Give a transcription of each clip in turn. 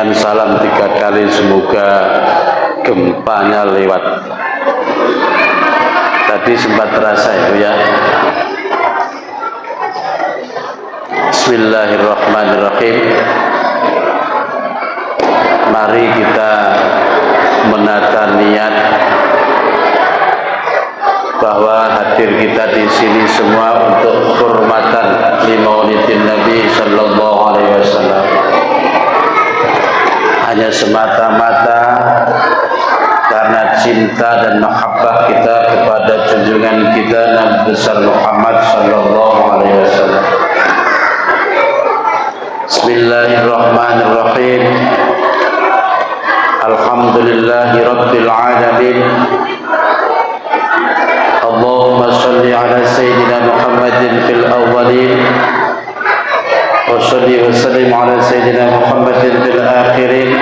dengan salam 3 kali, semoga gempanya lewat. Tadi sempat terasa itu ya. Bismillahirrahmanirrahim. Mari kita menata niat bahwa hadir kita di sini semua untuk hormatan li maulidin Nabi sallallahu alaihi wasallam. Hanya semata-mata karena cinta dan mahabbah kita kepada junjungan kita Nabi besar Muhammad sallallahu alaihi wasallam. Bismillahirrahmanirrahim. Alhamdulillahi rabbil alamin. Allahumma salli ala sayyidina Muhammadin fil awwalin wa salli wa sallim ala sayyidina Muhammadin fil akhirin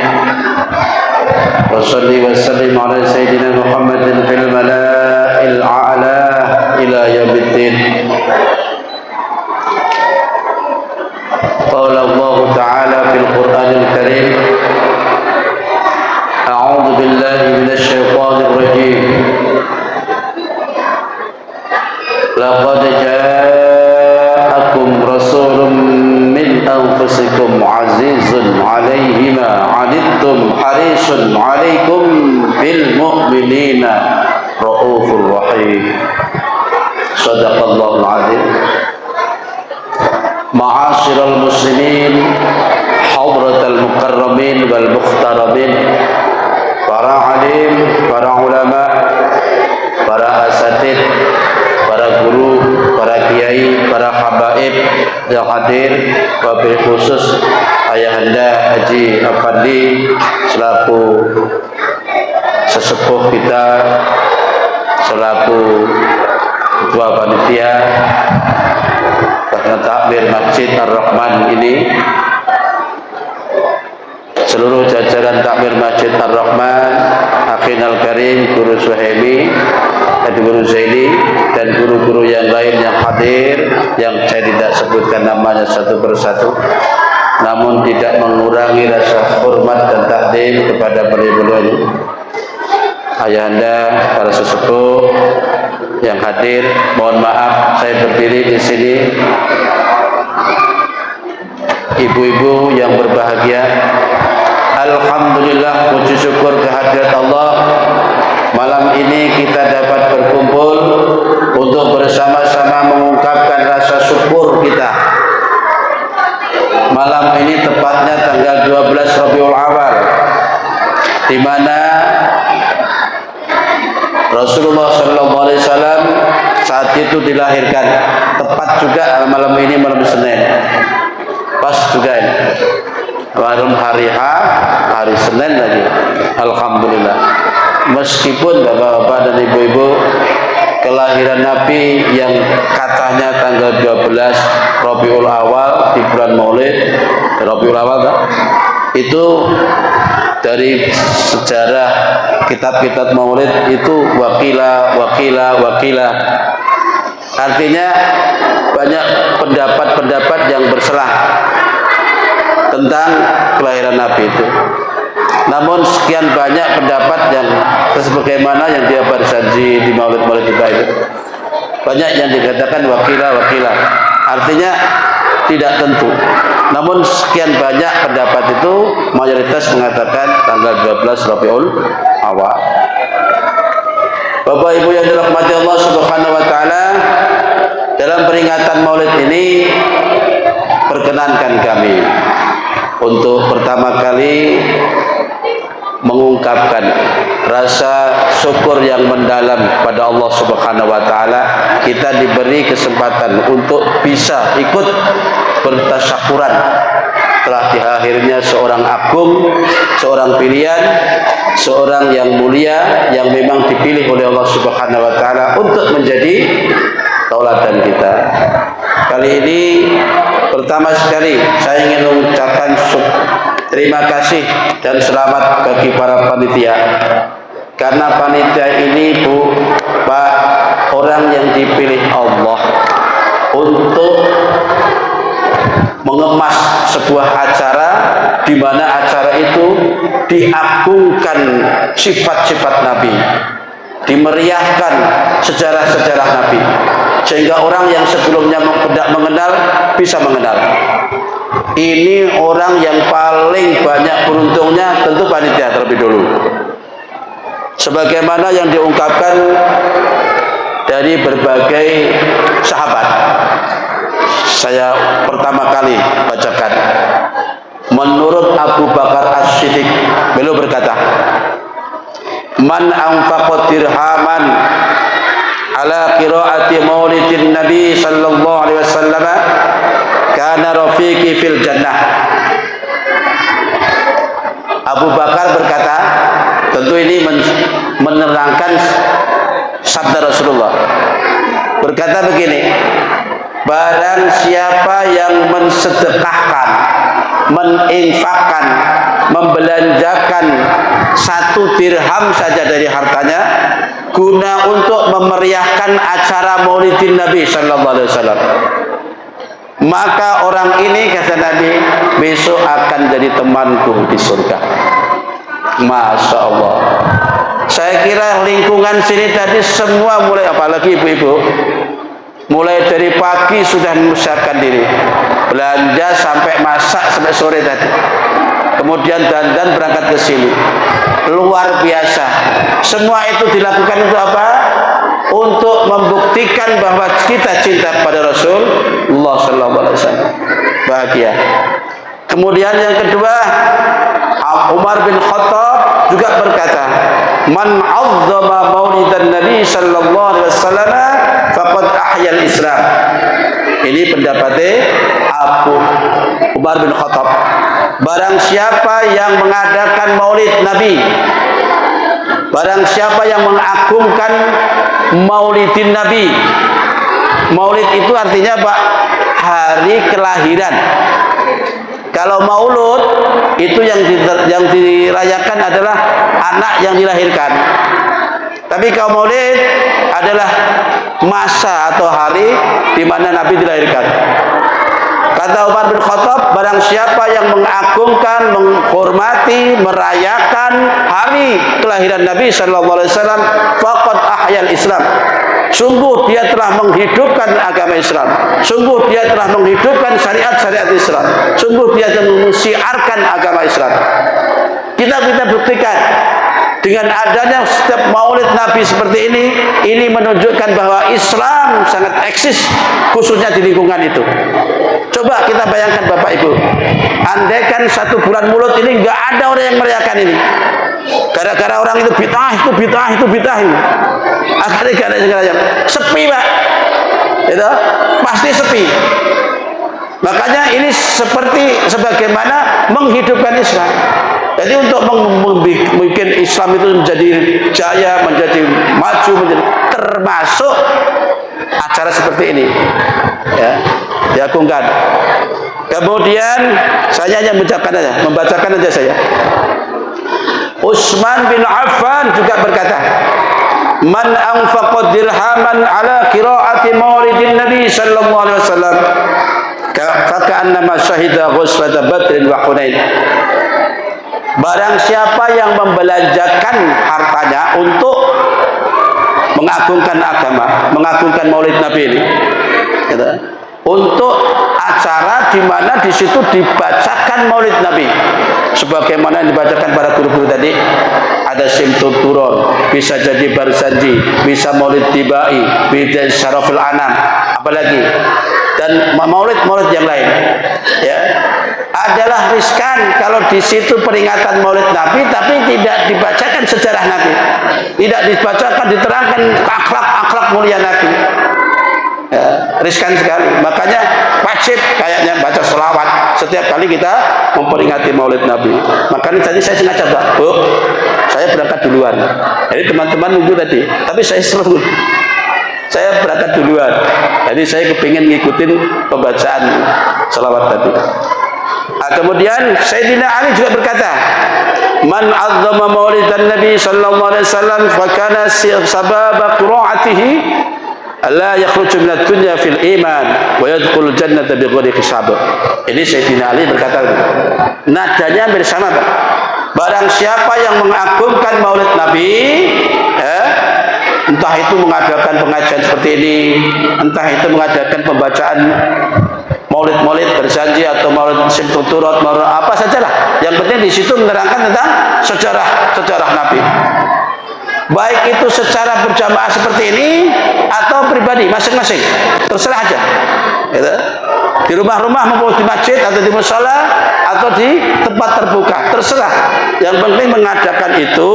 wa salli wa sallim ala sayyidina Muhammadin fil mala'il a'la ila yaumiddin. Qala Allah ta'ala fil Qur'anil Karim, a'udzu billahi minasy syaithanir rajim. Laqad ja'akum rasulun min anfusikum azizun 'alaihi ma 'anittum harisun 'alaikum bil mu'minina raufur rahim. Shadaqallahul 'azim. Ma'asyiral muslimin, hadratal mukarramin wal mukhtarabin, para alim, para ulama, para asatid, para guru, para kiai, para habaib yang hadir, wabil khusus Ayahanda Haji Afandi selaku sesepuh kita, selaku ketua panitia takmir Masjid Ar-Rahman ini, seluruh jajaran takmir Masjid Ar-Rahman, Akhinal Karim, Guru Suhaimi, Guru Zaini, dan guru-guru yang lain yang hadir, yang saya tidak sebutkan namanya satu persatu, namun tidak mengurangi rasa hormat dan takdim kepada beliau-beliau ini. Ayahanda, para sesepuh yang hadir, mohon maaf saya berdiri di sini. Ibu-ibu yang berbahagia, alhamdulillah, puji syukur kehadirat Allah. Malam ini kita dapat berkumpul untuk bersama-sama mengungkapkan rasa syukur kita. Malam ini tepatnya tanggal 12 Rabiul Awal, di mana Rasulullah SAW saat itu dilahirkan. Tepat juga malam ini, malam Senin. Pas juga ini. Malam hari H, hari Senin lagi. Alhamdulillah. Meskipun bapak-bapak dan ibu-ibu, kelahiran Nabi yang katanya tanggal 12 Rabiul Awal di bulan Maulid, Rabiul Awal kan? Itu dari sejarah kitab-kitab Maulid itu wakila. Artinya banyak pendapat-pendapat yang berselang tentang kelahiran Nabi itu. Namun sekian banyak pendapat yang sebagaimana yang dia bersaji di Maulid-Maulid kita itu, banyak yang dikatakan wakila. Artinya tidak tentu. Namun sekian banyak pendapat itu, mayoritas mengatakan tanggal 12 Rabiul Awal. Bapak Ibu yang dirahmati Allah Subhanahu wa taala, dalam peringatan Maulid ini perkenankan kami untuk pertama kali mengungkapkan rasa syukur yang mendalam pada Allah Subhanahu wa taala. Kita diberi kesempatan untuk bisa ikut bertasyakuran telah diakhirnya seorang agung, seorang pilihan, seorang yang mulia yang memang dipilih oleh Allah Subhanahu wa taala untuk menjadi tauladan kita. Kali ini pertama sekali saya ingin mengucapkan terima kasih dan selamat bagi para panitia. Karena panitia ini, Bu, Pak, orang yang dipilih Allah untuk mengemas sebuah acara di mana acara itu diagungkan sifat-sifat Nabi, dimeriahkan sejarah-sejarah Nabi, sehingga orang yang sebelumnya tidak mengenal bisa mengenal. Ini orang yang paling banyak beruntungnya tentu panitia terlebih dulu, sebagaimana yang diungkapkan dari berbagai sahabat. Saya pertama kali bacakan. Menurut Abu Bakar As-Siddiq, beliau berkata, man anfaqa dirhaman ala qiraati maulidin Nabi sallallahu alaihi wasallam kana rafiqi fil jannah. Abu Bakar berkata, tentu ini menerangkan sabda Rasulullah, berkata begini, barang siapa yang mensedekahkan, meninfakkan, membelanjakan 1 dirham saja dari hartanya guna untuk memeriahkan acara maulidin Nabi sallallahu alaihi wasallam, maka orang ini, kata Nabi, besok akan jadi temanku di surga. Masya Allah. Saya kira lingkungan sini tadi semua mulai, apalagi ibu-ibu, mulai dari pagi sudah mempersiapkan diri, belanja sampai masak sampai sore tadi, kemudian dandan berangkat ke sini. Luar biasa. Semua itu dilakukan untuk apa? Untuk membuktikan bahwa kita cinta pada Rasulullah SAW. Bahagia. Kemudian yang kedua, Umar bin Khattab juga berkata, man 'azzama maulidan Nabi sallallahu alaihi wasallam faqad ahyal Islam. Ini pendapatnya Abu Umar bin Khattab. Barang siapa yang mengadakan maulid Nabi, barang siapa yang mengagungkan maulidin Nabi. Maulid itu artinya Pak, hari kelahiran. Kalau maulud itu yang dirayakan adalah anak yang dilahirkan. Tapi kalau maulid adalah masa atau hari di mana Nabi dilahirkan. Kata Umar bin Khattab, barang siapa yang mengagungkan, menghormati, merayakan hari kelahiran Nabi sallallahu alaihi wasallam, faqad ahyal Islam. Sungguh dia telah menghidupkan agama Islam. Sungguh dia telah menghidupkan syariat-syariat Islam. Sungguh dia telah mensiarkan agama Islam. Kita buktikan dengan adanya setiap maulid Nabi seperti ini menunjukkan bahwa Islam sangat eksis, khususnya di lingkungan itu. Coba kita bayangkan Bapak Ibu, andaikan 1 bulan Maulid ini nggak ada orang yang merayakan ini, gara-gara orang itu bid'ah, itu bid'ah ini, akhirnya nggak ada yang sepi Pak, itu pasti sepi. Makanya ini seperti sebagaimana menghidupkan Islam. Jadi untuk membuat Islam itu menjadi jaya, menjadi maju, menjadi termasuk acara seperti ini, ya, diagungkan. Kemudian saya hanya membacakan aja saya. Utsman bin Affan juga berkata, man anfaqa dirhaman ala qiraati maulidin Nabi sallallahu alaihi wasallam faka'annama syahida ghuswata Badrin wa Hunain. Barang siapa yang membelanjakan hartanya untuk mengagungkan agama, mengagungkan maulid Nabi ini, gitu, untuk acara di mana di situ dibacakan maulid Nabi, sebagaimana yang dibacakan para guru-guru tadi, ada Simtul Turon, bisa jadi Barzanji, bisa maulid Tibai, bisa Syarafil Anam, apalagi, dan maulid-maulid yang lain, ya. Adalah riskan kalau di situ peringatan maulid Nabi tapi tidak dibacakan sejarah Nabi, tidak dibacakan, diterangkan akhlak mulia Nabi, ya, riskan sekali. Makanya wajib kayaknya baca selawat setiap kali kita memperingati maulid Nabi. Makanya tadi saya sengaja Bu, saya berangkat duluan, jadi teman-teman nunggu tadi, tapi saya berangkat duluan, jadi saya kepingin ngikutin pembacaan selawat tadi. Kemudian Sayyidina Ali juga berkata, man 'azzama maulidan Nabi sallallahu alaihi wasallam fa kana sababa qira'atihi la yakhruju minad dunya fil iman wa yadkhulul jannata bighairi hisab. Ini Sayyidina Ali berkata, nadanya hampir sama, Pak. Barang siapa yang mengagungkan maulid Nabi, entah itu mengadakan pengajian seperti ini, entah itu mengadakan pembacaan maulid-maulid berjanji atau maulid simtuturot, maulid apa sajalah. Yang penting di situ menerangkan tentang sejarah Nabi. Baik itu secara berjamaah seperti ini atau pribadi masing-masing, terserah aja. Gitu. Di rumah-rumah maupun di masjid atau di mushola atau di tempat terbuka, terserah. Yang penting mengadakan itu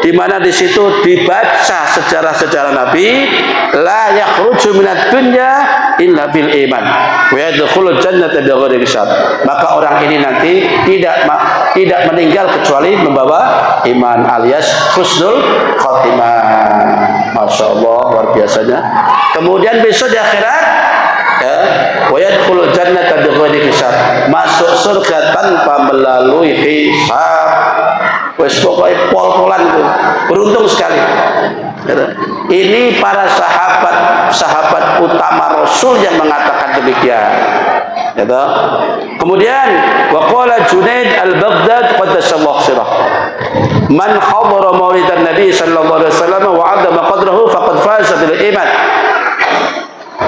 di mana di situ dibaca sejarah-sejarah Nabi, la yakhruju minad dunya illa bil iman wa yadkhulul jannata bighairi hisab. Maka orang ini nanti tidak meninggal kecuali membawa iman alias husnul khotimah. Masya Allah, luar biasanya. Kemudian besok di akhirat, wa yadkhulul jannata bighairi hisab, masuk surga tanpa melalui hisab. Wes pokoknya pol-polan itu, beruntung sekali. Ini para sahabat utama Rasul yang mengatakan demikian. Kemudian waqala Junaid al-Baghdad qaddasallahu sirah, man hadara maulidan Nabi sallallahu alaihi wasallam wa 'azama qadrahu faqad faza bil iman.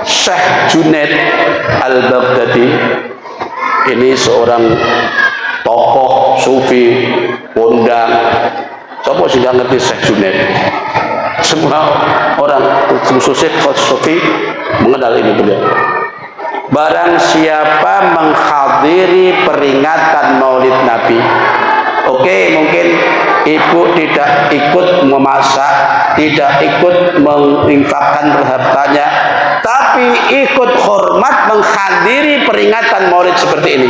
Syekh Junaid al-Baghdadi ini seorang tokoh sufi kondang. Siapa sih yang ngerti Syekh Junaid? Semua orang khususnya sufi mengenal ini beliau. Barang siapa menghadiri peringatan maulid Nabi, oke, mungkin ibu tidak ikut memasak, tidak ikut menginfakkan hartanya, tapi ikut hormat menghadiri peringatan maulid seperti ini.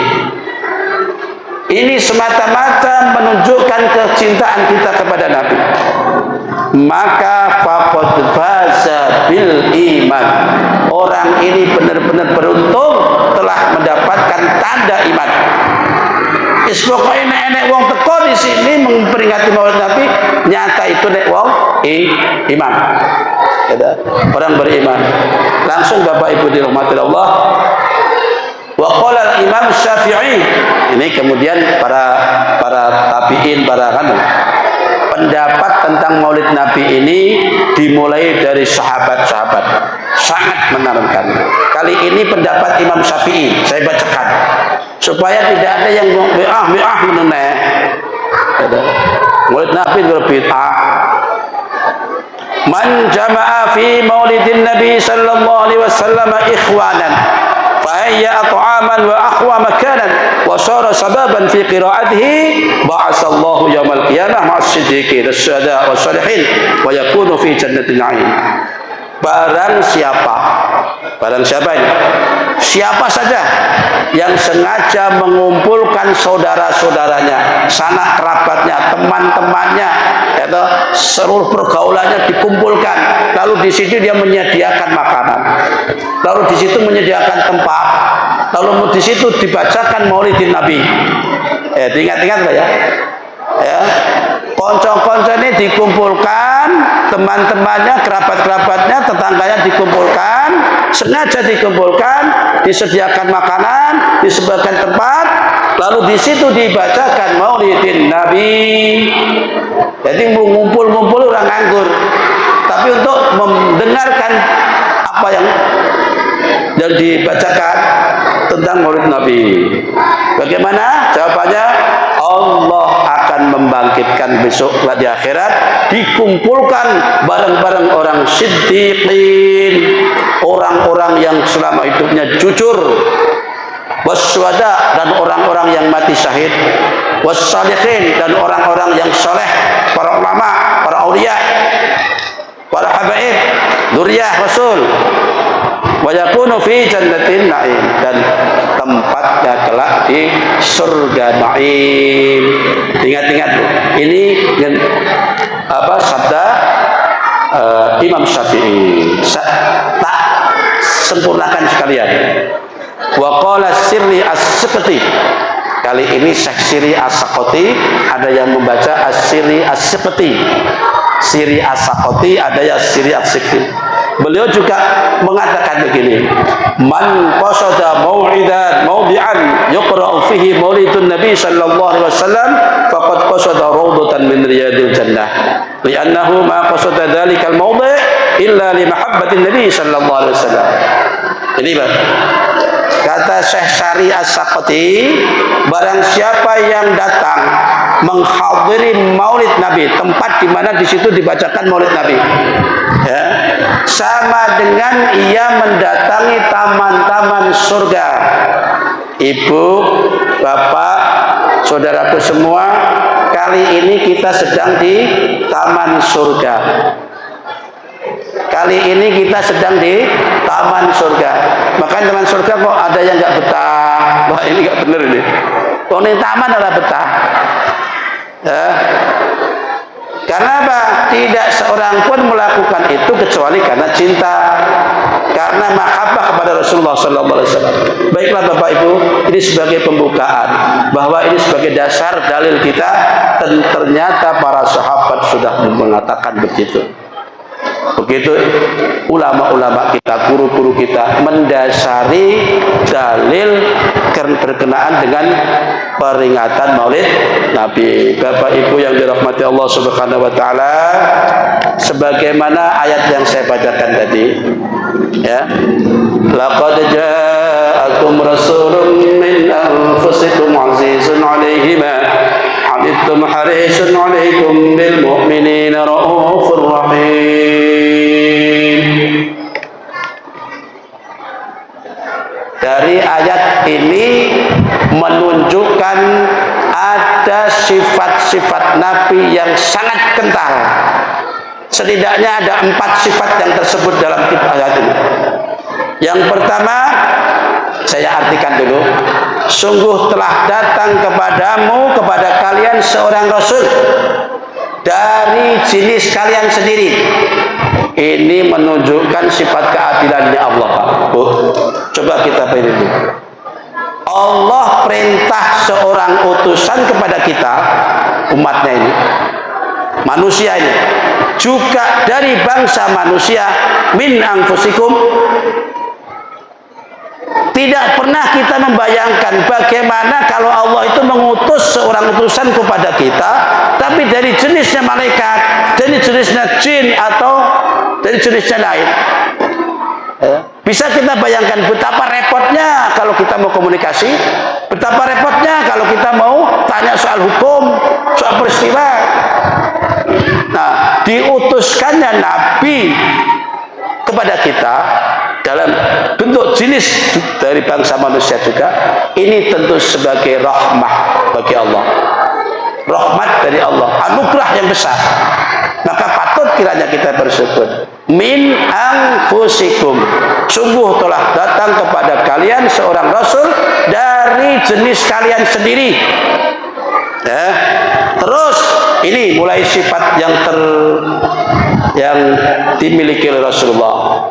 Ini semata-mata menunjukkan kecintaan kita kepada Nabi. Maka faqad faza bil iman. Orang ini benar-benar beruntung telah mendapatkan tanda iman. Pokoknya nek wong teko di sini memperingati maulid Nabi, nyata itu nek wong iman. Orang beriman. Langsung Bapak Ibu dirahmati Allah. Wa qala Imam Syafi'i, ini kemudian para tabi'in, pendapat tentang maulid Nabi ini dimulai dari sahabat-sahabat, sangat menarikkan. Kali ini pendapat Imam Syafi'i saya bacakan supaya tidak ada yang bi'ah mengenai maulid Nabi berbid'ah. Man jama'a fi maulidin Nabi sallallahu alaihi wasallam ikhwanan fahiyya at'aman wa akhwa makanan wa sara sababan fi qira'atihi ba'asallahu yawmal qiyamah ma'as siddiqin as-syuhada was salihin wa yakunu fi jannatin na'im. Barang siapa ini? Siapa saja yang sengaja mengumpulkan saudara-saudaranya, sanak kerabatnya, teman-temannya, seluruh pergaulannya dikumpulkan, lalu di situ dia menyediakan makanan, lalu di situ menyediakan tempat, lalu di situ dibacakan maulidin Nabi. Ingat-ingat ya. Konco-konco ini dikumpulkan, teman-temannya, kerabat-kerabatnya, tetangganya dikumpulkan, sengaja dikumpulkan, disediakan makanan, disediakan tempat, lalu di situ dibacakan maulidin Nabi. Jadi ngumpul-ngumpul orang nganggur, tapi untuk mendengarkan apa yang dibacakan tentang maulid Nabi. Bagaimana jawabannya? Allah akan membangkitkan besok di akhirat, dikumpulkan bareng-bareng orang siddiqin, orang-orang yang selama hidupnya jujur, wasyuhada, dan orang-orang yang mati syahid, wassalihin, dan orang-orang yang soleh, para ulama, para aulia, para habaib, dzurriyyah Rasul, wa yakunu fi jannatin na'im, dan tempatnya kelak di surga na'im. Ingat-ingat ini sabda Imam Syafi'i. Tak sempurnakan sekalian. Wa qala sirri as-saqati. Kali ini Syekh Siri as-Saqati, ada yang membaca as-Siri as-Saqati. Siri as-Saqati, ada yang Siri as-Saqati. beliau juga mengatakan begini, man qasada mawdi'an yuqra'u fihi maulidun nabi sallallahu alaihi wasallam faqad qasada rawdatan min riyadil jannah li'annahu ma qasada dhalikal mawdi' illa li mahabbatin nabi sallallahu alaihi wasallam. Ini kata Syekh Syari As-Saqati, barang siapa yang datang menghadiri maulid Nabi, tempat di mana di situ dibacakan maulid Nabi, ya, sama dengan ia mendatangi taman-taman surga. Ibu, bapak, saudaraku semua, kali ini kita sedang di taman surga. Kali ini kita sedang di taman surga. Makanya taman surga kok ada yang nggak betah. Wah, ini nggak bener ini. Kok ini taman adalah betah. Ya. Karena apa? Tidak seorang pun melakukan itu kecuali karena cinta, karena mahabbah kepada Rasulullah Sallallahu Alaihi Wasallam. Baiklah Bapak Ibu, ini sebagai pembukaan bahwa ini sebagai dasar dalil kita, dan ternyata para sahabat sudah mengatakan begitu. Begitu ulama-ulama kita, guru-guru kita mendasari dalil berkenaan dengan peringatan Maulid Nabi. Bapak Ibu yang dirahmati Allah Subhanahu wa taala, sebagaimana ayat yang saya bacakan tadi, ya. Laqad ja'akum rasulun min anfusikum 'azizun 'alaihi ma 'anittum harisun 'alaikum bil mu'minina raufur rahim. Dari ayat ini menunjukkan ada sifat-sifat Nabi yang sangat kental. Setidaknya ada 4 sifat yang tersebut dalam ayat ini. Yang pertama, saya artikan dulu. Sungguh telah datang kepadamu, kepada kalian seorang Rasul dari jenis kalian sendiri. Ini menunjukkan sifat keadilannya Allah, Pak. Coba kita pilih dulu. Allah perintah seorang utusan kepada kita, umatnya ini, manusia ini, juga dari bangsa manusia, min anfusikum. Tidak pernah kita membayangkan bagaimana kalau Allah itu mengutus seorang utusan kepada kita, tapi dari jenisnya malaikat, dari jenisnya jin, atau dari jenisnya lain. Bisa kita bayangkan betapa repotnya kalau kita mau komunikasi, betapa repotnya kalau kita mau tanya soal hukum, soal peristiwa. Nah, diutuskannya Nabi kepada kita dalam bentuk jenis dari bangsa manusia juga, ini tentu sebagai rahmah bagi Allah, rahmat dari Allah, anugerah yang besar. Maka patut kiranya kita bersyukur. Min anfusikum, sungguh telah datang kepada kalian seorang Rasul dari jenis kalian sendiri. Ya. Terus ini mulai sifat yang dimiliki oleh Rasulullah.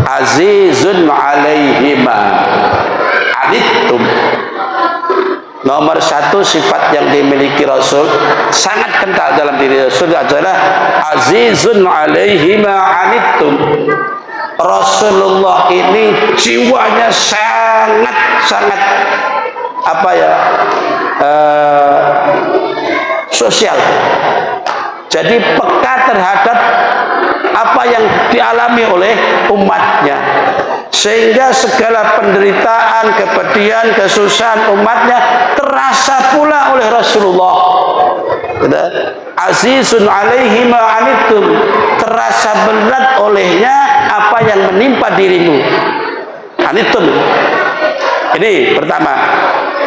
Azizun alaihima anittum. Nomor 1 sifat yang dimiliki Rasul, sangat kental dalam diri Rasul, adalah azizun alaihima anittum. Rasulullah ini jiwanya sangat sosial. Jadi peka terhadap apa yang dialami oleh umatnya, sehingga segala penderitaan, kepedihan, kesusahan umatnya terasa pula oleh Rasulullah. Azizun alaihi ma anittum, terasa berat olehnya apa yang menimpa dirimu. Anittum. Ini pertama.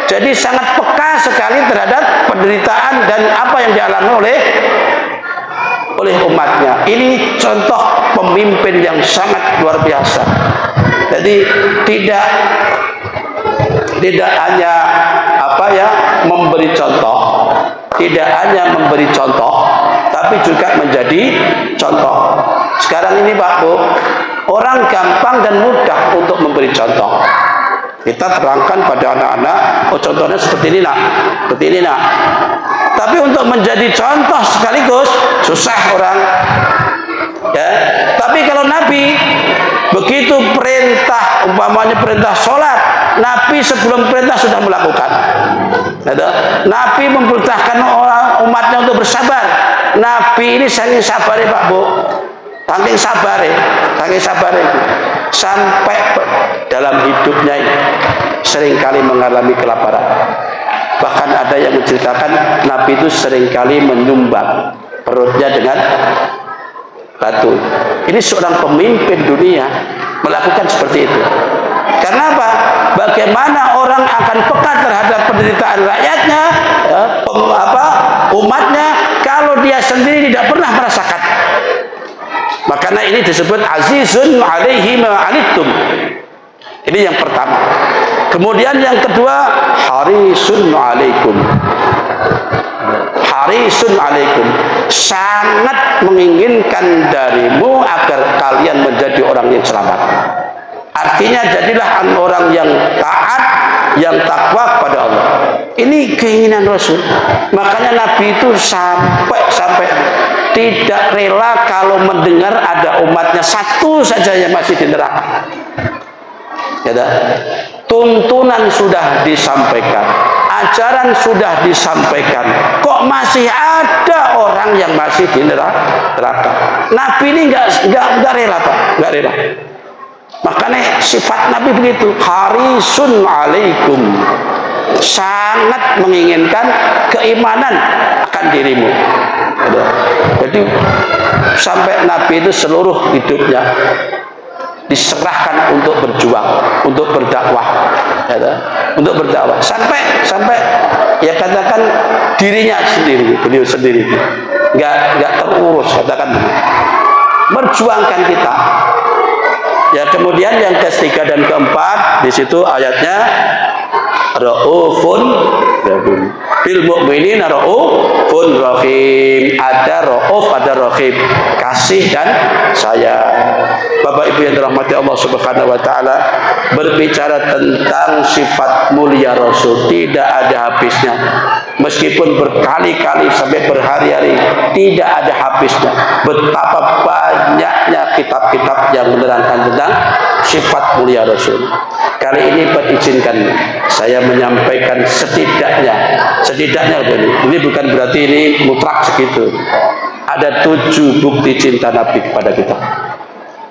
Jadi sangat peka sekali terhadap penderitaan dan apa yang dialami oleh umatnya. Ini contoh pemimpin yang sangat luar biasa. Jadi tidak hanya memberi contoh, tapi juga menjadi contoh. Sekarang ini Pak Bu, orang gampang dan mudah untuk memberi contoh. Kita terangkan pada anak-anak, oh contohnya seperti ini nak, seperti ini nak. Tapi untuk menjadi contoh sekaligus susah orang. Ya, Tapi kalau Nabi begitu perintah, umpamanya perintah sholat, Nabi sebelum perintah sudah melakukan. Nabi memperintahkan orang umatnya untuk bersabar. Nabi ini saking sabar Pak Bu, saking sabar sampai dalam hidupnya ini seringkali mengalami kelaparan. Bahkan ada yang menceritakan Nabi itu seringkali menyumbang perutnya dengan batu. Ini seorang pemimpin dunia melakukan seperti itu. Karena apa? Bagaimana orang akan peka terhadap penderitaan rakyatnya, umatnya, kalau dia sendiri tidak pernah merasakan. Makanya ini disebut azizun alaihi ma anittum. Ini yang pertama. Kemudian yang kedua, harisun alaikum. Harisun alaikum, sangat menginginkan darimu agar kalian menjadi orang yang selamat. Artinya jadilah orang yang taat, yang takwa kepada Allah. Ini keinginan Rasul. Makanya Nabi itu sampai tidak rela kalau mendengar ada umatnya satu saja yang masih di neraka. Ya, tuntunan sudah disampaikan, ajaran sudah disampaikan, kok masih ada orang yang masih di neraka. Nabi ini nggak rela Pak, nggak rela. Makanya sifat Nabi begitu, harisun alaikum, sangat menginginkan keimanan akan dirimu. Jadi sampai Nabi itu seluruh hidupnya diserahkan untuk berjuang, untuk berdakwah, untuk berdakwah sampai ya katakan dirinya sendiri, beliau sendiri nggak terurus, katakan berjuangkan kita. Ya, kemudian yang ketiga dan keempat di situ ayatnya raufun bil mu'minina raufun rahim. Ada rauf, ada rahim, kasih dan sayang. Bapak Ibu yang dirahmati Allah Subhanahu wa taala, berbicara tentang sifat mulia Rasul tidak ada habisnya. Meskipun berkali-kali sampai berhari-hari tidak ada habisnya. Betapa banyaknya kitab-kitab yang menerangkan tentang sifat mulia Rasul. Kali ini berizinkan saya menyampaikan setidaknya ini bukan berarti ini mutlak segitu. Ada 7 bukti cinta Nabi kepada kita.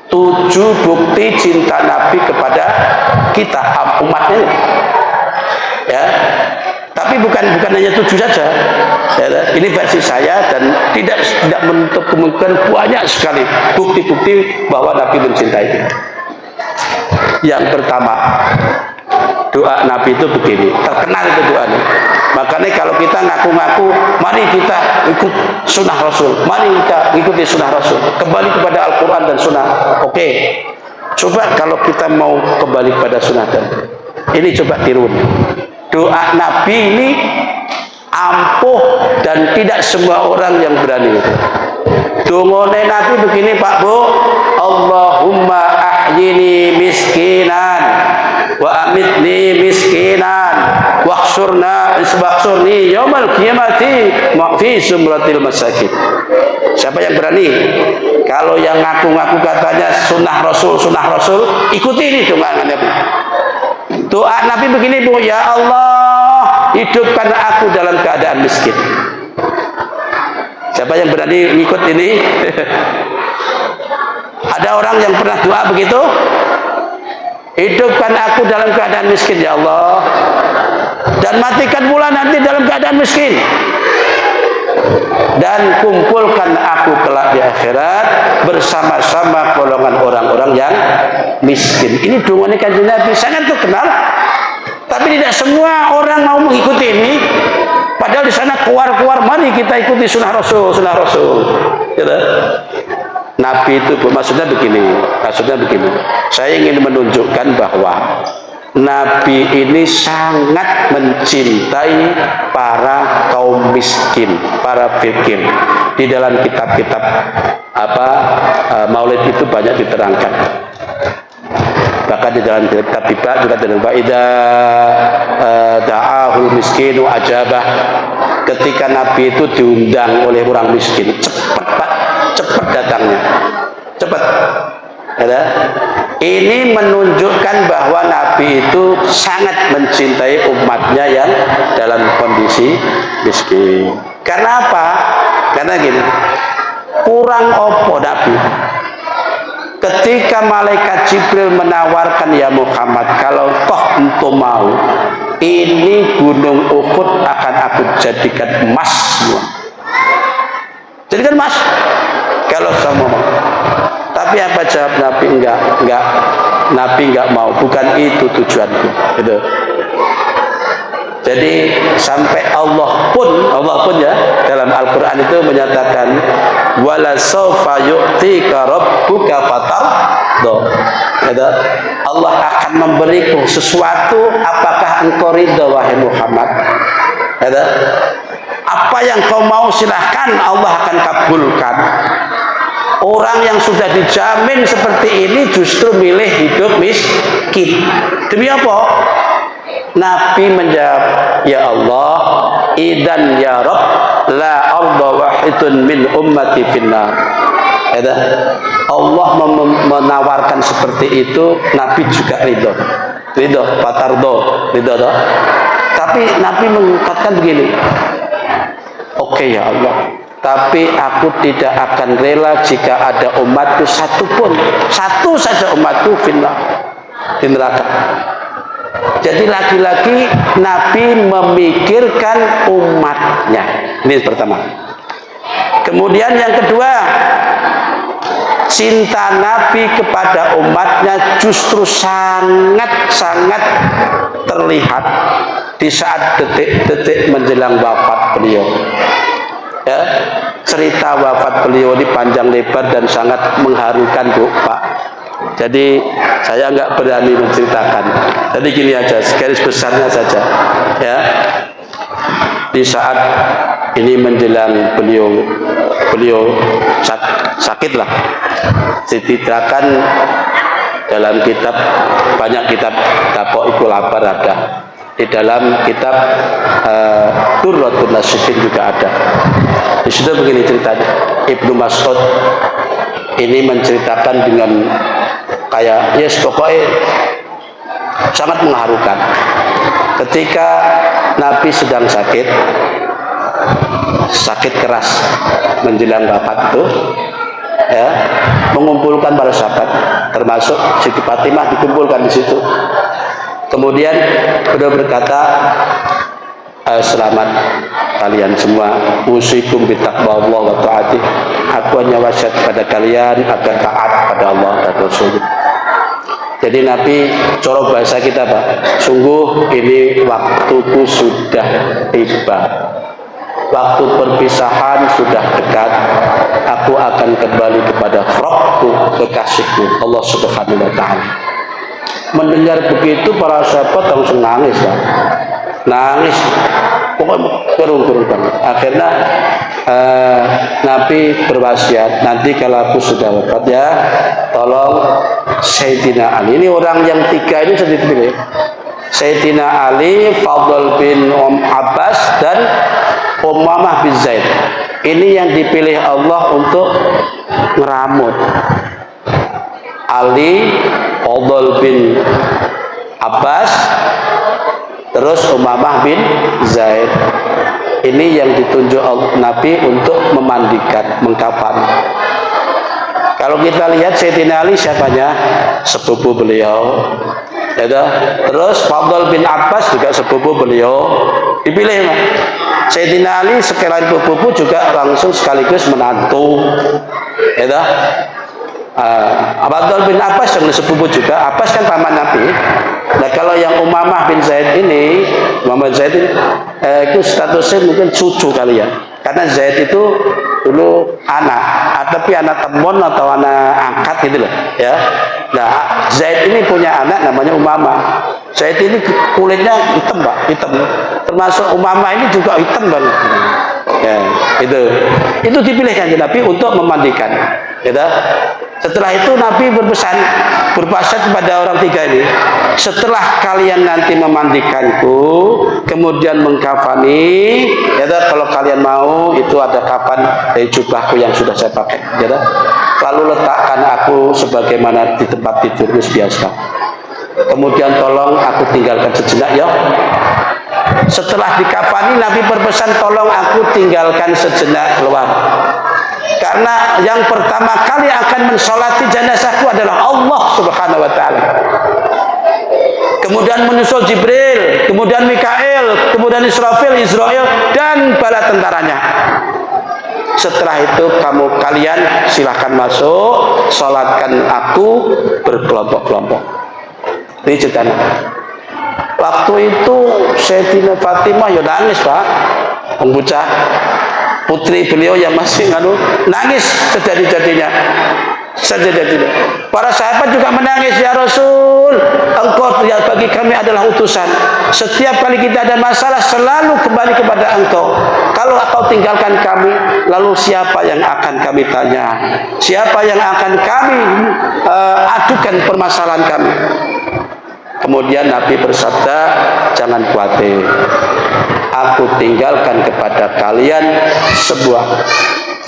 7 bukti cinta Nabi kepada kita umatnya. Ya. Tapi bukan hanya 7 saja. Ya, ini versi saya dan tidak menutup kemungkinan banyak sekali bukti-bukti bahwa Nabi mencintai kita. Yang pertama, doa Nabi itu begini, terkenal itu doanya. Makanya kalau kita ngaku-ngaku, mari kita ikut sunnah Rasul, mari kita ikuti sunnah Rasul, kembali kepada Al-Quran dan sunnah. Oke, coba kalau kita mau kembali kepada sunnah dan ini coba tiru. Doa Nabi ini ampuh dan tidak semua orang yang berani. Dungane Nabi begini Pak Bu, Allahumma ahyini miskinan wa amitni miskinan wahsurni yaumal qiyamati fi sumratil masakin. Siapa yang berani? Kalau yang ngaku-ngaku katanya sunnah Rasul, ikuti ini doa Nabi. Doa Nabi begini Bu, ya Allah, hidupkan aku dalam keadaan miskin. Siapa yang berani ikut ini? Ada orang yang pernah doa begitu? Hidupkan aku dalam keadaan miskin ya Allah, dan matikan pula nanti dalam keadaan miskin, dan kumpulkan aku kelak di akhirat bersama-sama golongan orang-orang yang miskin. Ini doanya Kanjeng Nabi, sangat terkenal, tapi tidak semua orang mau mengikuti ini. Padahal di sana keluar-keluar, mari kita ikuti sunnah Rasul. Gitu. Nabi itu maksudnya begini. Saya ingin menunjukkan bahwa Nabi ini sangat mencintai para kaum miskin, para fakir. Di dalam kitab-kitab Maulid itu banyak diterangkan. Bahkan di dalam kitab juga dengan idza da'ahul miskinu ajabah. Ketika Nabi itu diundang oleh orang miskin, cepat datangnya. cepat. Ya. Ini menunjukkan bahwa Nabi itu sangat mencintai umatnya yang dalam kondisi miskin. Karena apa? Karena gini, kurang opo Nabi. Ketika malaikat Jibril menawarkan, ya Muhammad, kalau toh engkau mau, ini gunung Uhud akan aku jadikan emas semua. Jadikan emas kalau kamu mau. Tapi apa jawab Nabi? Enggak. Nabi enggak mau. Bukan itu tujuanku. Gitu. Jadi sampai Allah pun ya dalam Al-Quran itu menyatakan wala sawfa yu'tika rabbuka fatarda. Allah akan memberiku sesuatu, apakah engkau ridha wahai Muhammad? Apa yang kau mau silahkan, Allah akan kabulkan. Orang yang sudah dijamin seperti ini justru milih hidup miskin. Demi apa? Nabi menjawab, ya Allah, idan ya Rabb, la arda wahidun min ummati finnar. Allah menawarkan seperti itu, Nabi juga ridho, fatardo, ridho. Tapi Nabi mengatakan begini, oke ya Allah, tapi aku tidak akan rela jika ada umatku satu saja umatku finnar, di neraka. Jadi lagi-lagi Nabi memikirkan umatnya. Ini pertama. Kemudian yang kedua, cinta Nabi kepada umatnya justru sangat-sangat terlihat di saat detik-detik menjelang wafat beliau. Ya, cerita wafat beliau ini panjang lebar dan sangat mengharukan, Bu, Pak. Jadi saya nggak berani menceritakan. Jadi gini aja, garis besarnya saja. Ya, di saat ini menjelang beliau sakit lah, dititrakan dalam kitab, banyak kitab Dapok Iku Lapar ada, di dalam kitab Durratun Nasihin juga ada. Di situ begini ceritanya, Ibnu Mas'ud ini menceritakan dengan kayak pokoknya sangat mengharukan. Ketika Nabi sedang sakit keras menjelang wafat itu, ya, mengumpulkan para sahabat, termasuk Siti Fatimah dikumpulkan di situ. Kemudian beliau berkata, selamat kalian semua, usikum bitaqwallah wa ta'atih. Aku hanya wasiat pada kalian agar taat pada Allah dan Rasul. Jadi Nabi, corok bahasa kita, Pak, sungguh ini waktuku sudah tiba, waktu perpisahan sudah dekat, aku akan kembali kepada Rabbku, kekasihku, Allah Subhanahu wa ta'ala. Mendengar begitu para sahabat langsung nangis, Pak. Nangis, pokoknya kerung-kerung banget. Akhirnya Nabi berwasiat, nanti kalau aku sudah wafat, ya tolong Sayyidina Ali. Ini orang yang tiga ini sudah dipilih, Sayyidina Ali, Fadl bin Abbas, dan Umamah bin Zaid. Ini yang dipilih Allah untuk ngeramut. Ali, Fadl bin Abbas, terus Umamah bin Zaid. Ini yang ditunjuk Nabi untuk memandikan, mengkafan. Kalau kita lihat Sayyidina Ali siapanya? Sepupu beliau. Ya, terus Fadl bin Abbas juga sepupu beliau. Dipilih. Sayyidina Ali sekalian sepupu juga langsung sekaligus menantu. Ya, Fadl bin Abbas yang sepupu juga. Abbas kan paman Nabi. Nah, kalau yang Umamah bin Zaid ini, itu statusnya mungkin cucu kali ya, karena Zaid itu dulu anak, tapi anak temun atau anak angkat gitu loh, ya. Nah, Zaid ini punya anak namanya Umamah. Zaid ini kulitnya hitam, Pak, hitam. Termasuk Umamah ini juga hitam banget. Ya, itu dipilihkan Nabi untuk memandikan, gitu. Setelah itu Nabi berpesan kepada orang tiga ini, setelah kalian nanti memandikanku, kemudian mengkafani, ya kalau kalian mau, itu ada kapan dari jubahku yang sudah saya pakai, ya lalu letakkan aku sebagaimana di tempat tidur biasa. Kemudian tolong aku tinggalkan sejenak, ya. Setelah dikafani, Nabi berpesan, tolong aku tinggalkan sejenak keluar. Karena yang pertama kali akan mensolati jenazahku adalah Allah Subhanahu wa ta'ala. Kemudian menyusul Jibril, kemudian Mikail, kemudian Israfil, dan bala tentaranya. Setelah itu kalian silahkan masuk, sholatkan aku berkelompok-kelompok. Ini ceritanya. Waktu itu Sayyidina Fatimah ya nangis, Pak. Pembuca putri beliau yang masih nangis sejadi-jadinya. Para sahabat juga menangis, ya Rasul, engkau yang bagi kami adalah utusan. Setiap kali kita ada masalah selalu kembali kepada engkau. Kalau engkau tinggalkan kami, lalu siapa yang akan kami tanya? Siapa yang akan kami adukan permasalahan kami? Kemudian Nabi bersabda, jangan khawatir, aku tinggalkan kepada kalian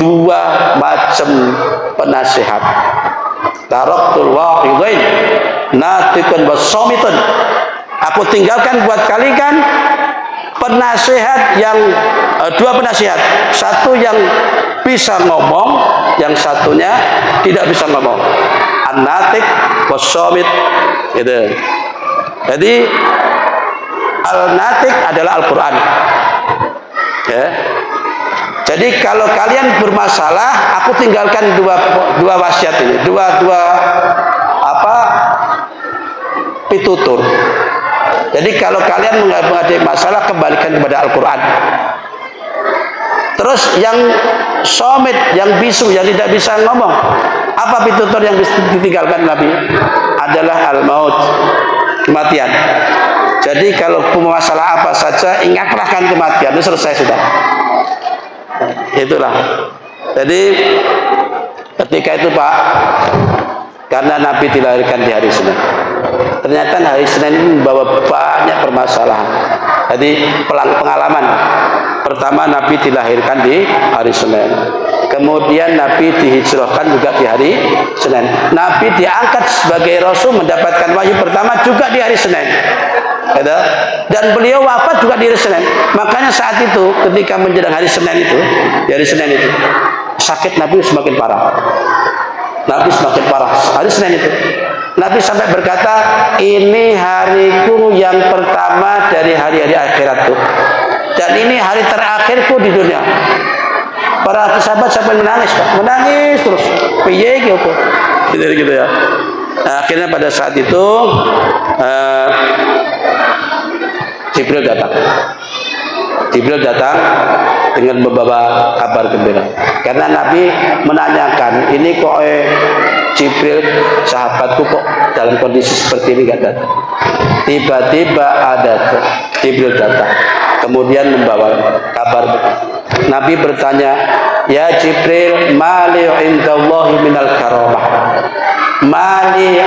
dua macam penasihat. Taraktul wa'idhain natiqun wasomitun. Aku tinggalkan buat kalian penasihat yang dua penasihat. Satu yang bisa ngomong, yang satunya tidak bisa ngomong. An-natiq wasomit, gitu. Jadi al-natiq adalah Al-Quran, ya. Jadi kalau kalian bermasalah, aku tinggalkan dua wasiat ini, dua pitutur. Jadi kalau kalian menghadapi masalah, kembalikan kepada Al-Quran. Terus yang somit, yang bisu, yang tidak bisa ngomong, apa pitutur yang ditinggalkan Nabi? Adalah al-maut, kematian. Jadi kalau masalah apa saja, ingatlah kan kematian, itu selesai sudah. Itulah. Jadi ketika itu, Pak, karena Nabi dilahirkan di hari Senin, ternyata hari Senin ini membawa banyak permasalahan. Jadi pengalaman pertama, Nabi dilahirkan di hari Senin, kemudian Nabi dihijrahkan juga di hari Senin, Nabi diangkat sebagai Rasul, mendapatkan wahyu pertama juga di hari Senin, dan beliau wafat juga di hari Senin. Makanya saat itu ketika menjelang hari Senin itu, di hari Senin itu sakit Nabi semakin parah. Nabi semakin parah hari Senin itu. Nabi sampai berkata, ini hariku yang pertama dari hari-hari akhiratku, dan ini hari terakhirku di dunia. Para sahabat sampai menangis, Pak. Menangis terus. Piye gitu. Gitu ya. Nah, akhirnya pada saat itu Jibril datang. Jibril datang dengan membawa kabar gembira. Karena Nabi menanyakan, ini kok Jibril sahabatku kok dalam kondisi seperti ini gak datang. Tiba-tiba ada Jibril datang, kemudian membawa kabar. Nabi bertanya, ya Jibril, mali indallahi minal karamah, mali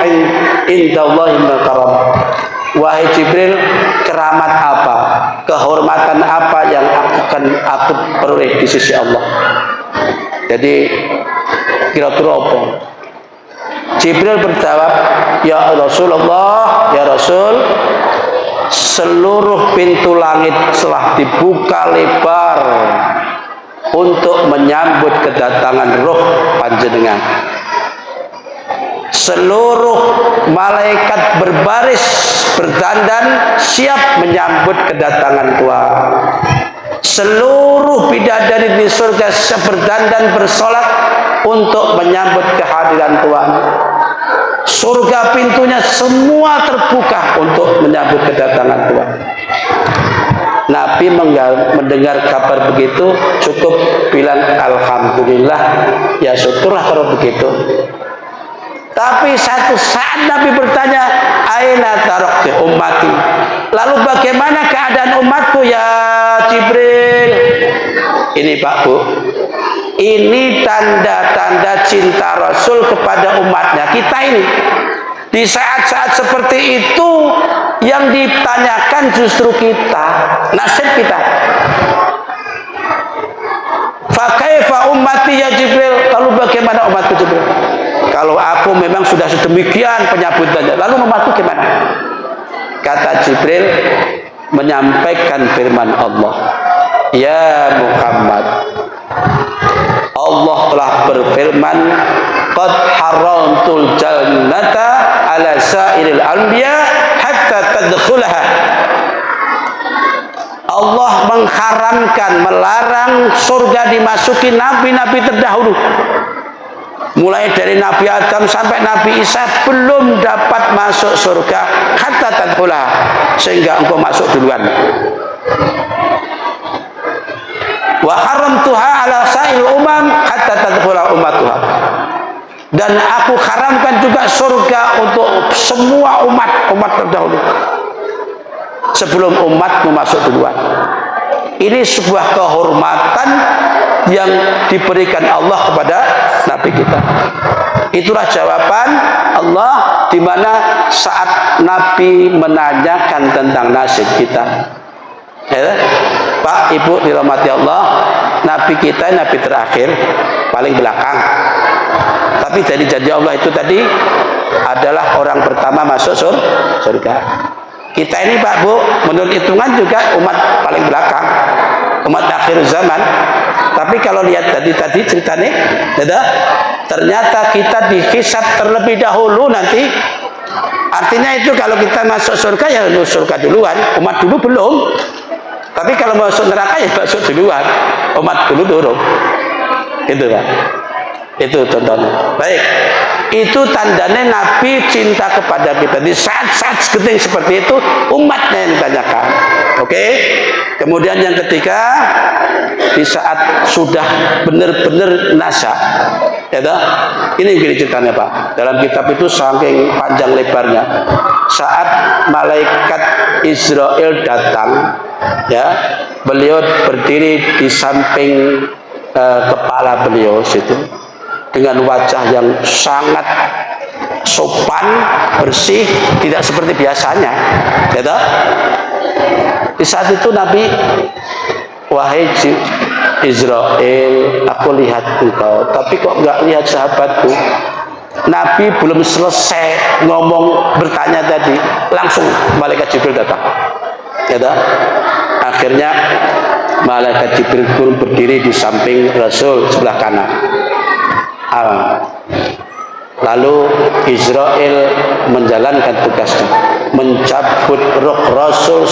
indallahi minal karamah. Wahai Jibril, keramat apa, kehormatan apa yang akan aku peroleh di sisi Allah? Jadi kira-kira apa? Jibril berjawab, ya Rasulullah, ya Rasul, seluruh pintu langit telah dibuka lebar untuk menyambut kedatangan roh panjenengan. Seluruh malaikat berbaris berdandan siap menyambut kedatangan Tuhan. Seluruh bidadari di surga berdandan bersolat untuk menyambut kehadiran Tuhan. Surga pintunya semua terbuka untuk menyambut kedatangan Tuhan. Nabi mendengar kabar begitu, cukup bilang alhamdulillah, ya syukurlah kalau begitu. Tapi satu saat Nabi bertanya, aina tarakti ummati, lalu bagaimana keadaan umatku ya Jibril? Ini Pak Bu, Ini tanda-tanda cinta Rasul kepada umatnya. Kita ini di saat-saat seperti itu yang ditanyakan justru kita, nasib kita. Fa kaifa ummati ya Jibril? Lalu bagaimana umatku Jibril? Kalau aku memang sudah sedemikian penyambutannya, lalu umatku gimana? Kata Jibril menyampaikan firman Allah, ya Muhammad, Allah telah berfirman, qad haramtul jannata ala sa'iril anbiya hatta tadkhulaha. Allah mengharamkan, melarang surga dimasuki nabi-nabi terdahulu. Mulai dari Nabi Adam sampai Nabi Isa belum dapat masuk surga hatta tadkhulaha, sehingga engkau masuk duluan. Wa haramtuha ala sa'il umam hatta tadkhula ummatuha. Dan aku haramkan juga surga untuk semua umat terdahulu sebelum umatmu masuk duluan. Ini sebuah kehormatan yang diberikan Allah kepada Nabi kita. Itulah jawaban Allah di mana saat Nabi menanyakan tentang nasib kita. Ya, Pak, Ibu dirahmati Allah, Nabi kita Nabi terakhir, paling belakang. Tapi dari janji Allah itu tadi adalah orang pertama masuk surga. Kita ini Pak Bu, menurut hitungan juga umat paling belakang, umat akhir zaman. Tapi kalau lihat tadi ceritanya, ternyata kita dihisab terlebih dahulu nanti. Artinya itu kalau kita masuk surga ya surga duluan, umat dulu belum. Tapi kalau masuk neraka ya masuk duluan, umat dulu dorong. Itu Pak. Itu contohnya. Baik. Itu tandanya Nabi cinta kepada kita. Di saat-saat genting seperti itu umatnya yang ditanyakan. Oke. Kemudian yang ketiga, di saat sudah benar-benar nasa. Ya toh? Ini begini ceritanya Pak. Dalam kitab itu saking panjang lebarnya. Saat malaikat Israel datang, ya, beliau berdiri di samping kepala beliau situ dengan wajah yang sangat sopan, bersih, tidak seperti biasanya. Ya toh? Di saat itu Nabi, wahai Israel, aku lihat engkau, tapi kok nggak lihat sahabatku? Nabi belum selesai ngomong bertanya tadi, langsung malaikat Jibril datang. Ya toh? Akhirnya malaikat Jibril pun berdiri di samping Rasul sebelah kanan. Lalu Israel menjalankan tugasnya, mencabut roh Rasul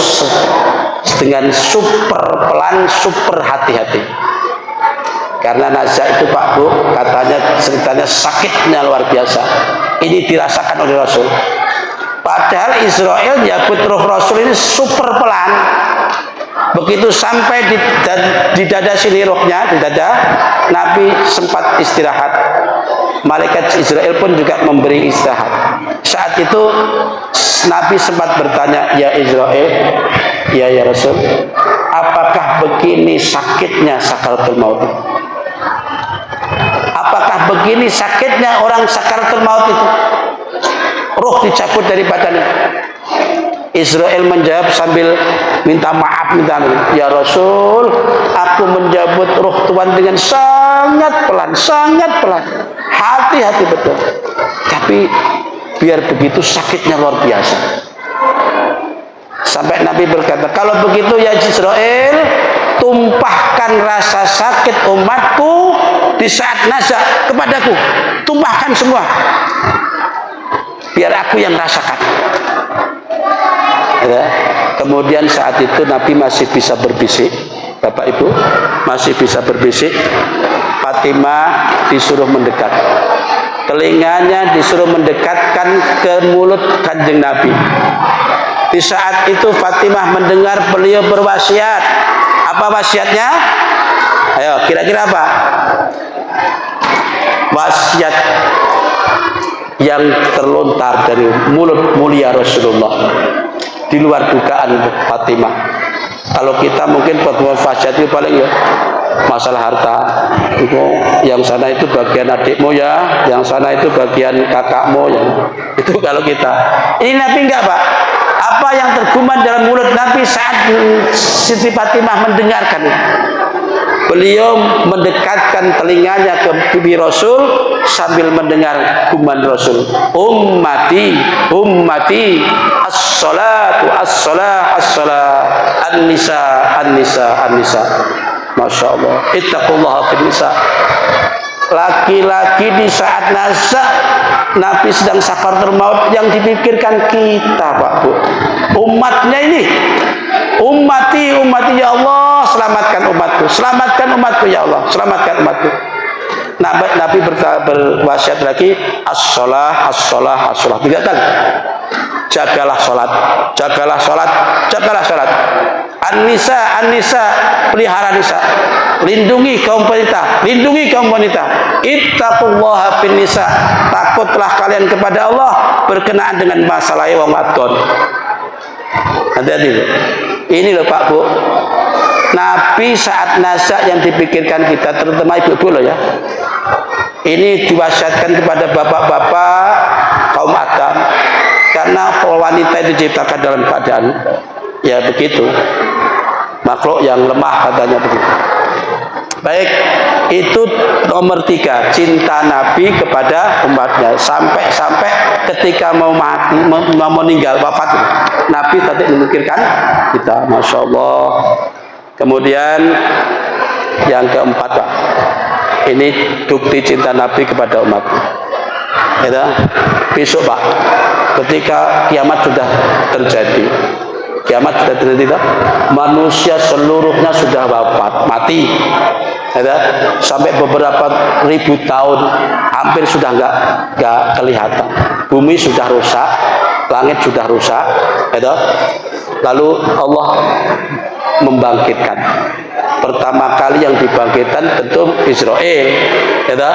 dengan super pelan, super hati-hati. Karena nazar itu Pak Bu, katanya ceritanya sakitnya luar biasa. Ini dirasakan oleh Rasul. Padahal Israel nyabut roh Rasul ini super pelan. Begitu sampai di dada sini rohnya, di dada, Nabi sempat istirahat. Malaikat Israel pun juga memberi istirahat. Saat itu Nabi sempat bertanya, ya Israel, ya Rasul, apakah begini sakitnya sakaratul maut? Apakah begini sakitnya orang sakaratul maut itu? Roh dicabut dari badannya. Israel menjawab sambil minta maaf, ya Rasul, aku menjabut roh Tuhan dengan sangat pelan, hati-hati betul. Tapi biar begitu sakitnya luar biasa. Sampai Nabi berkata, kalau begitu ya Israel, tumpahkan rasa sakit umatku di saat nazar kepadaku, tumpahkan semua, biar aku yang rasakan. Ya. Kemudian saat itu Nabi masih bisa berbisik, Bapak Ibu masih bisa berbisik. Fatimah disuruh mendekat, telinganya disuruh mendekatkan ke mulut kanjeng Nabi. Di saat itu Fatimah mendengar beliau berwasiat. Apa wasiatnya? Ayo, kira-kira apa? Wasiat yang terlontar dari mulut mulia Rasulullah di luar dugaan Fatimah. Kalau kita mungkin Fatimah wasiat itu paling ya masalah harta. Itu yang sana itu bagian adikmu ya, yang sana itu bagian kakakmu ya. Itu kalau kita. Ini Nabi enggak, Pak. Apa yang tergumam dalam mulut Nabi saat Siti Fatimah mendengarkan, beliau mendekatkan telinganya ke pipi Rasul sambil mendengar guman Rasul. Ummati, ummati, as-salatu, as-salah, as-salah, an-nisa, an-nisa, an-nisa. Masya Allah. Ittaqullaha fin nisa. Laki-laki di saat Nabi sedang sakaratul maut, yang dipikirkan kita, Pak Bu, umatnya ini. Ummati, ummati, ya Allah, selamatkan umatku, selamatkan umatku ya Allah, selamatkan umatku. Nabi berwasiat lagi, as-salah, as-salah, as-salah, 3 kali. Jagalah salat, jagalah salat, jagalah salat. An-nisa, an-nisa, pelihara nisa. Lindungi kaum wanita, lindungi kaum wanita. Ittaqullaha fin nisa. Takutlah kalian kepada Allah berkenaan dengan masalah wong wadon. Hati-hati. Ini loh Pak Bu, Nabi saat nasa yang dipikirkan kita, terutama ibu-ibu loh ya. Ini diwasiatkan kepada bapak-bapak kaum Adam, karena wanita itu diciptakan dalam keadaan ya begitu, makhluk yang lemah katanya begitu. Baik, itu nomor 3, cinta Nabi kepada umatnya, sampai ketika mau mati, mau meninggal, wafat, Nabi tadi memikirkan kita, Masya Allah. Kemudian yang keempat, Pak, ini bukti cinta Nabi kepada umat. Ya, besok Pak, ketika kiamat sudah terjadi, kiamat sudah terjadi, manusia seluruhnya sudah wafat, mati. Ya, sampai beberapa ribu tahun hampir sudah nggak kelihatan. Bumi sudah rusak, langit sudah rusak. Ya, lalu Allah membangkitkan. Pertama kali yang dibangkitkan tentu Israel. Ya,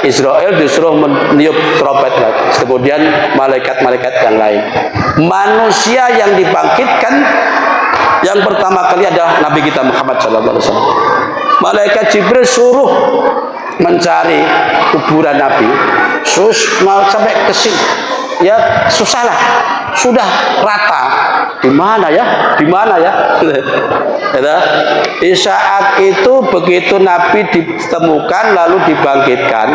Israel disuruh meniup trompet lagi. Kemudian malaikat-malaikat yang lain. Manusia yang dibangkitkan yang pertama kali adalah Nabi kita Muhammad SAW. Malaikat Jibril suruh mencari kuburan Nabi, mau sampai ke sini, ya susahlah, sudah rata. Di mana ya? Di mana ya? Di saat itu begitu Nabi ditemukan lalu dibangkitkan,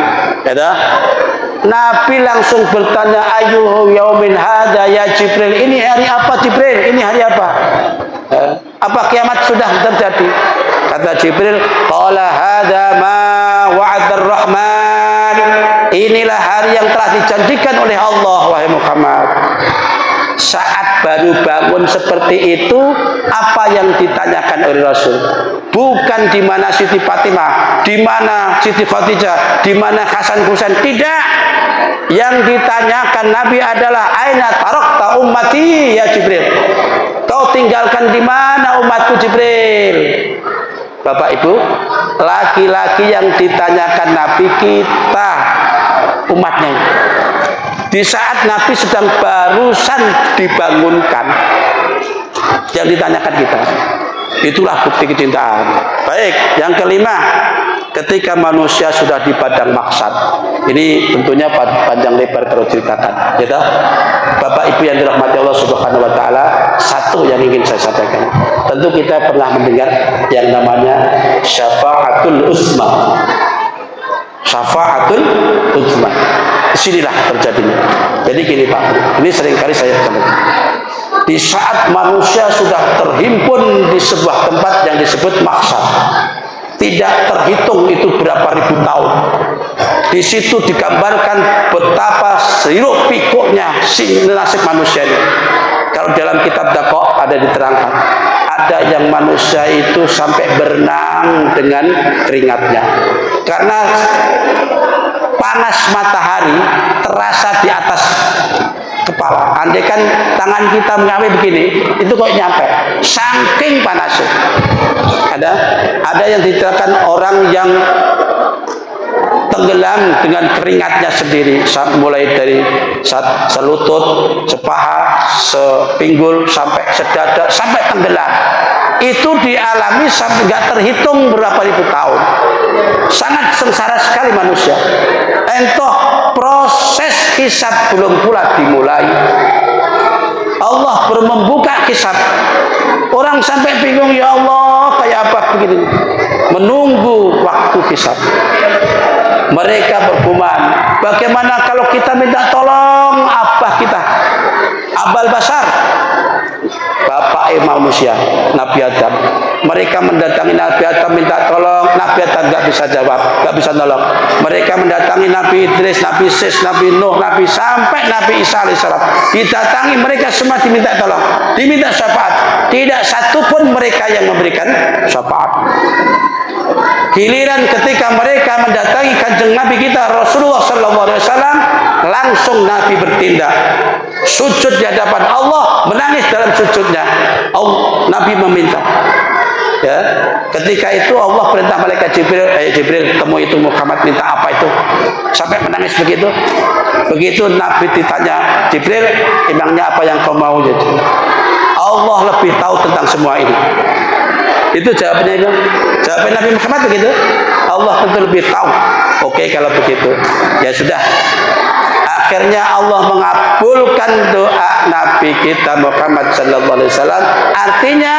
Nabi langsung bertanya, ayyuhu yaumin hadza ya Jibril, ini hari apa Jibril? Ini hari apa? Apa kiamat sudah terjadi? Kata Jibril, qala hadza ma wa'adar rahman. Inilah hari yang telah dijanjikan oleh Allah, wahai Muhammad. Saat baru bangun seperti itu, apa yang ditanyakan oleh Rasul? Bukan di mana Siti Fatimah, di mana Siti Khadijah, di mana Hasan Husain, tidak. Yang ditanyakan Nabi adalah aina tarakta ummati ya Jibril. Kau tinggalkan di mana umatku Jibril? Bapak Ibu, laki-laki yang ditanyakan Nabi kita, umatnya. Di saat Nabi sedang barusan dibangunkan, yang ditanyakan kita. Itulah bukti kecintaan. Baik, yang kelima, ketika manusia sudah di padang mahsyar. Ini tentunya panjang lebar kalau ceritakan. Ya, Bapak Ibu yang dirahmati Allah Subhanahu wa taala, satu yang ingin saya sampaikan. Tentu kita pernah mendengar yang namanya syafa'atul uzma. Syafa'atul uzma. Disinilah terjadinya. Jadi gini Pak, ini seringkali saya sampaikan. Di saat manusia sudah terhimpun di sebuah tempat yang disebut mahsyar, tidak terhitung itu berapa ribu tahun. Di situ digambarkan betapa hiruk pikuknya nasib manusia ini. Kalau dalam kitab Daqaq ada diterangkan, ada yang manusia itu sampai berenang dengan keringatnya, karena panas matahari terasa di atas kepala. Andai kan tangan kita mengambil begini, itu kok nyampe, saking panasnya. Ada yang diterangkan orang yang tenggelam dengan keringatnya sendiri, mulai dari selutut, sepaha, sepinggul sampai sedada, sampai tenggelam. itu dialami sampai nggak terhitung berapa ribu tahun. Sangat sengsara sekali manusia. Entah proses hisab belum pula dimulai, Allah baru membuka hisab. Orang sampai bingung, ya Allah kayak apa begini, menunggu waktu hisab. Mereka bergumam, bagaimana kalau kita minta tolong apa kita? Abal Basar, bapak manusia, Nabi Adam. Mereka mendatangi Nabi Adam minta tolong, Nabi Adam nggak bisa jawab, nggak bisa nolong. Mereka mendatangi Nabi Idris, Nabi Sis, Nabi Nuh, Nabi sampai Nabi Isa alaihissalam. Didatangi mereka semua diminta tolong, diminta syafaat. Tidak satu pun mereka yang memberikan syafaat. Giliran ketika mereka mendatangi kanjeng Nabi kita Rasulullah SAW, langsung Nabi bertindak, sujud di hadapan Allah, menangis dalam sujudnya. Nabi meminta. Ya, ketika itu Allah perintah malaikat Jibril temui itu Muhammad, minta apa itu sampai menangis begitu. Begitu Nabi ditanya, Jibril, emangnya apa yang kau mau? Allah lebih tahu tentang semua ini. Itu jawabannya itu. Jawaban Nabi Muhammad begitu. Allah tentu lebih tahu. Oke, kalau begitu ya sudah. Akhirnya Allah mengabulkan doa Nabi kita Muhammad sallallahu alaihi wasallam. Artinya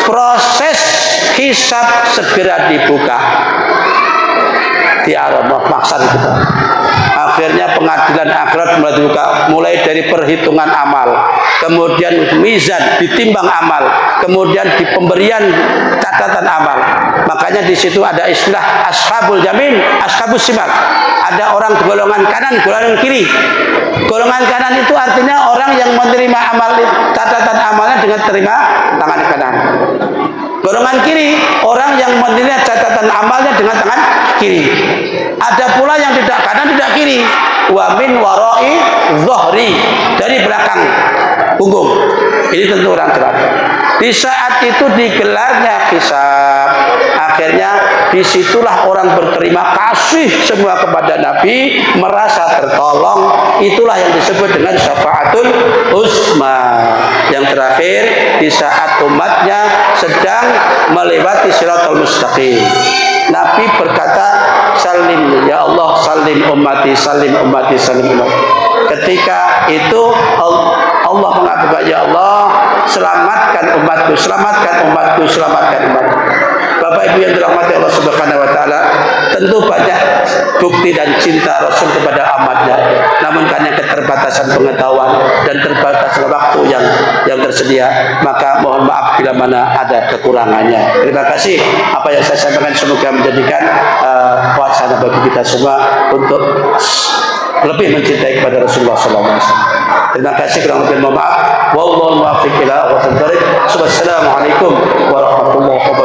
proses hisab segera dibuka di alam mahsyar kita. Akhirnya pengadilan akhirat mulai dibuka, mulai dari perhitungan amal, kemudian mizan ditimbang amal, kemudian di pemberian catatan amal. Makanya di situ ada istilah ashabul yamin, ashabus shimal. Ada orang golongan kanan, golongan kiri. Golongan kanan itu artinya orang yang menerima amal, catatan amalnya dengan terima tangan kanan. Golongan kiri, orang yang menerima catatan amalnya dengan tangan kiri. Ada pula yang tidak kanan, tidak kiri. Wa min warai zuhri, dari belakang punggung. Ini tentu orang terakhir. Di saat itu digelarnya hisab. Akhirnya disitulah orang berterima kasih semua kepada Nabi, merasa tertolong. Itulah yang disebut dengan syafaatul uzma. Yang terakhir, di saat umatnya sedang melewati siratal mustaqim, Nabi berkata, salim ya Allah, salim ummati, salim ummati, salim ummati. Ketika itu Allah mengatakan, ya Allah, selamatkan umatku, selamatkan umatku, selamatkan umatku. Bapak Ibu yang dirahmati Allah Subhanahu wa taala, tentu banyak bukti dan cinta Rasul kepada umatnya. Namun karena keterbatasan pengetahuan dan terbatasnya waktu yang tersedia, maka mohon maaf bila mana ada kekurangannya. Terima kasih apa yang saya sampaikan, semoga menjadikan wacana bagi kita semua untuk lebih mencintai kepada Rasulullah SAW. Terima kasih, kurang lebih mohon maaf. Wallahu muwaffiq ila aqwamit thoriq. Wassalamualaikum warahmatullahi wabarakatuh.